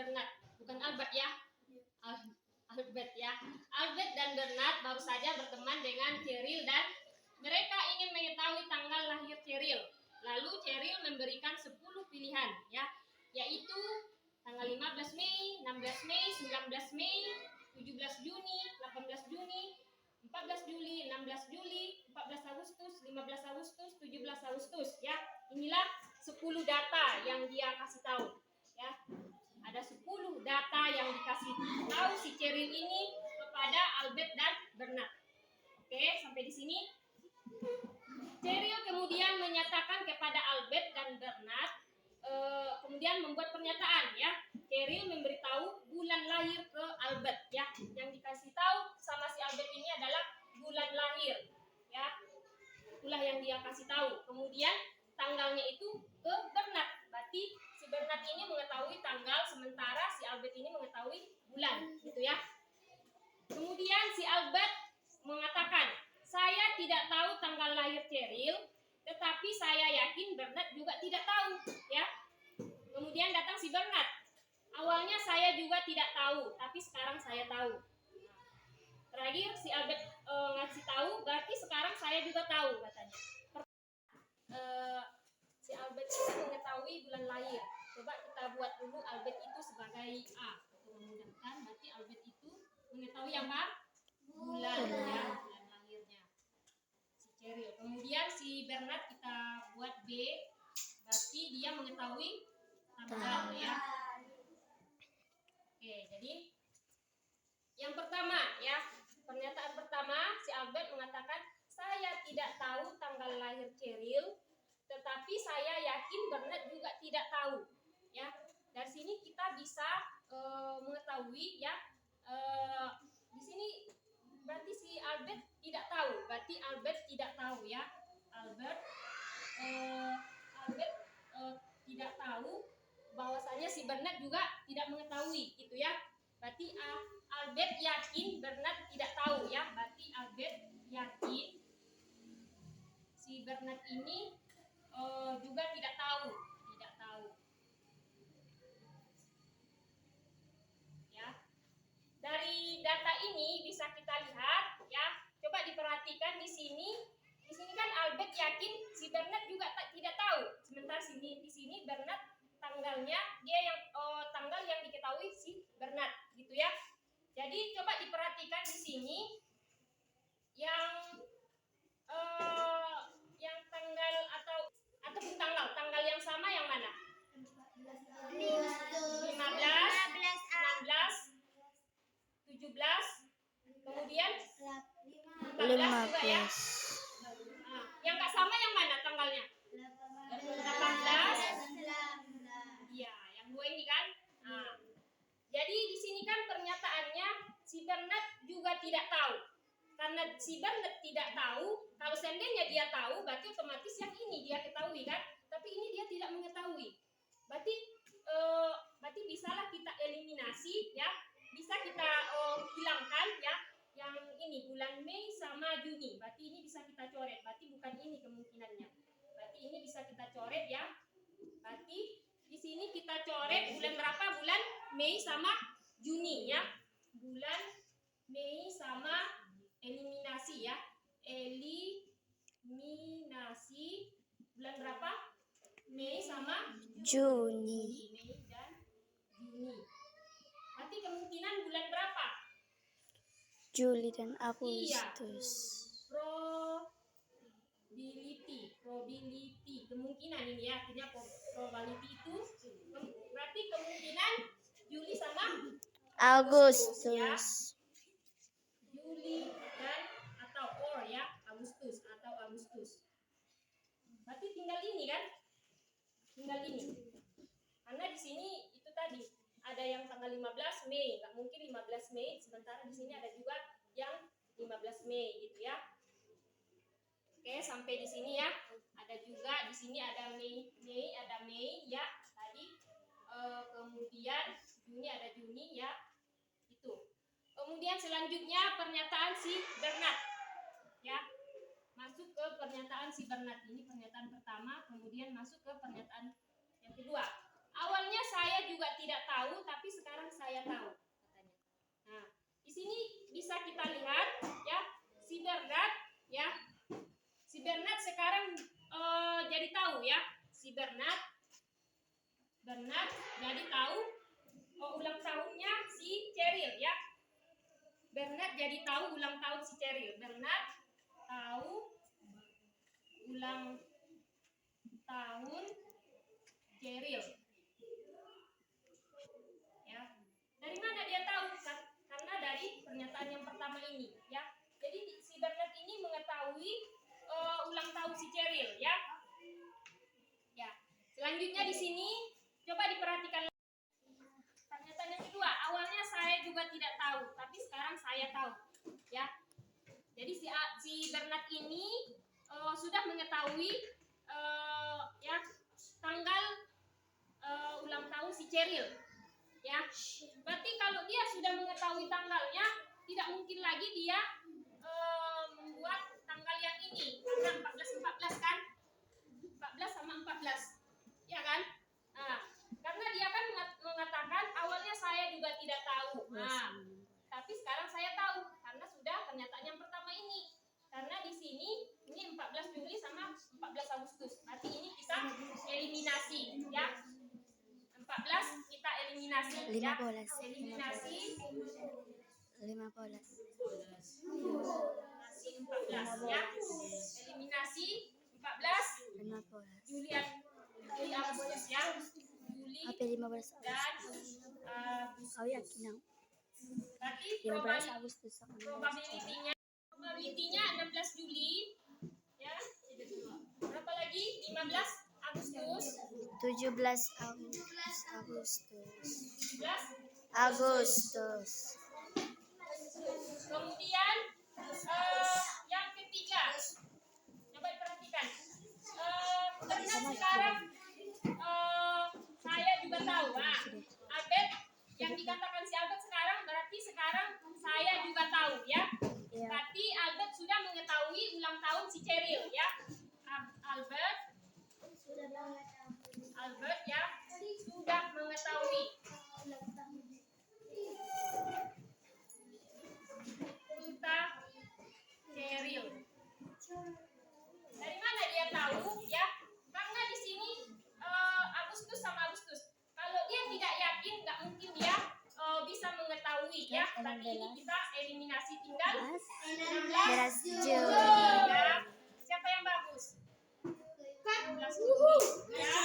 Bernard, bukan Albert ya. Albert ya. Albert dan Bernard baru saja berteman dengan Cheryl dan mereka ingin mengetahui tanggal lahir Cheryl. Lalu Cheryl memberikan 10 pilihan ya, yaitu tanggal 15 Mei, 16 Mei, 19 Mei, 17 Juni, 18 Juni, 14 Juli, 16 Juli, 14 Agustus, 15 Agustus, 17 Agustus ya. Inilah 10 data yang dia kasih tahu ya. Ada 10 data yang dikasih tahu si Cheryl ini kepada Albert dan Bernard. Oke, sampai di sini. Cheryl kemudian menyatakan kepada Albert dan Bernard, kemudian membuat pernyataan ya. Cheryl memberitahu bulan lahir ke Albert ya. Yang dikasih tahu sama si Albert ini adalah bulan lahir ya. Itulah yang dia kasih tahu. Kemudian tanggalnya itu ke Bernard. Berarti si Bernard ini mengetahui tanggal, sementara si Albert ini mengetahui bulan, gitu ya. Kemudian si Albert mengatakan, saya tidak tahu tanggal lahir Cheryl, tetapi saya yakin Bernard juga tidak tahu, ya. Kemudian datang si Bernard. Awalnya saya juga tidak tahu, tapi sekarang saya tahu. Terakhir si Albert ngasih tahu, berarti sekarang saya juga tahu katanya. Si Albert itu mengetahui bulan lahir. Coba kita buat dulu Albert itu sebagai A. Untuk memudahkan, berarti Albert itu mengetahui apa? Bulannya, bulan lahirnya. Si Cheryl. Kemudian si Bernard kita buat B. Berarti dia mengetahui tanggal ya. Oke, jadi yang pertama ya. Pernyataan pertama si Albert mengatakan, saya tidak tahu tanggal lahir Cheryl, tetapi saya yakin Bernard juga tidak tahu ya. Dari sini kita bisa mengetahui ya, di sini berarti si Albert tidak tahu, berarti Albert tidak tahu ya. Albert tidak tahu, bahwasanya si Bernard juga tidak mengetahui gitu ya. Berarti Albert yakin Bernard tidak tahu ya. Berarti Albert yakin si Bernard ini juga tidak tahu. Ya. Dari data ini bisa kita lihat ya. Coba diperhatikan di sini. Di sini kan Albert yakin si Bernard juga tidak tahu. Sementara di sini Bernard tanggalnya dia yang tanggal yang diketahui si Bernard gitu ya. Jadi coba diperhatikan di sini yang tanggal ataupun tanggal yang sama yang mana? 15, 16, 17, kemudian 14 juga ya. Yang nggak sama yang mana tanggalnya? 18. Iya, yang dua ini kan. Jadi di sini kan pernyataannya si Bernard juga tidak tahu. Karena si Bernard tidak tahu, kalau seandainya dia tahu, berarti otomatis yang ini dia ketahui kan. Tapi ini dia tidak mengetahui. Berarti bisalah kita eliminasi ya. Bisa kita hilangkan ya. Yang ini bulan Mei sama Juni. Berarti ini bisa kita coret. Berarti bukan ini kemungkinannya. Berarti ini bisa kita coret ya. Berarti di sini kita coret bulan berapa? Bulan Mei sama Juni ya. Bulan Mei sama eliminasi ya. Eliminasi bulan berapa? Mei sama Juni. Mei dan Juni. Berarti kemungkinan bulan berapa? Juli dan Agustus. Iya. Probability. Kemungkinan ini ya, artinya probability itu berarti kemungkinan Juli sama Agustus. Ya. Juli dan atau ya, Agustus. Berarti tinggal ini kan? Tinggal ini. Karena di sini itu tadi ada yang tanggal 15 Mei, nggak mungkin 15 Mei, sementara di sini ada juga yang 15 Mei gitu ya. Oke, sampai di sini ya. Ada juga di sini ada Mei ya tadi. Kemudian Juni ada Juni ya. Itu. Kemudian selanjutnya pernyataan si Bernard. Ya. Masuk ke pernyataan si Bernard. Ini pernyataan pertama, kemudian masuk ke pernyataan yang kedua. Awalnya saya juga tidak tahu, tapi sekarang bisa kita lihat ya, si Bernard ya. Si Bernard sekarang jadi tahu ya. Si Bernard jadi tahu ulang tahunnya si Cheryl ya. Bernard jadi tahu ulang tahun si Cheryl. Bernard tahu ulang tahun Cheryl. Ya. Dari mana dia tahu? Karena dari pernyataan yang pertama ini ya. Jadi si Bernard ini mengetahui ulang tahun si Cheryl ya. Ya. Selanjutnya di sini coba diperhatikan pernyataan yang kedua. Awalnya saya juga tidak tahu, tapi sekarang saya tahu ya. Jadi si Bernard ini sudah mengetahui ya tanggal ulang tahun si Cheryl ya. Berarti kalau dia sudah mengetahui tanggalnya, tidak mungkin lagi dia membuat tanggal yang ini karena 14 kan, 14 sama 14 ya kan. Nah, karena dia kan mengatakan awalnya saya juga tidak tahu. Nah, tapi sekarang saya tahu karena sudah pernyataan yang pertama ini. Karena di sini ini 14 Juli sama 14 Agustus. Berarti ini kita eliminasi ya. 14 kita eliminasi ya. 15. Eliminasi 15. eliminasi 14 ya. Eliminasi 14 Juli Agustus ya. Juli Apa 15 dan Agustus? Kau yakin aku? berarti 15 Agustus aku. probability-nya 16 Juli ya. Berapa lagi? 15 Agustus. 17 Agustus. 17 Agustus. Kemudian yang ketiga, coba perhatikan. Karena sekarang saya juga tahu, Albert yang dikatakan si Albert sekarang berarti sekarang saya juga tahu ya. Ya. Berarti Albert sudah mengetahui ulang tahun si Cheryl ya. Albert ya sudah mengetahui ultah Cheryl. Dari mana dia tahu ya? Karena di sini Agustus sama Agustus. Kalau dia tidak yakin, nggak mungkin dia bisa mengetahui ya. Berarti ini kita eliminasi tinggal 16 Juli. Ya. Siapa yang bagus? 16 Juli. Ya.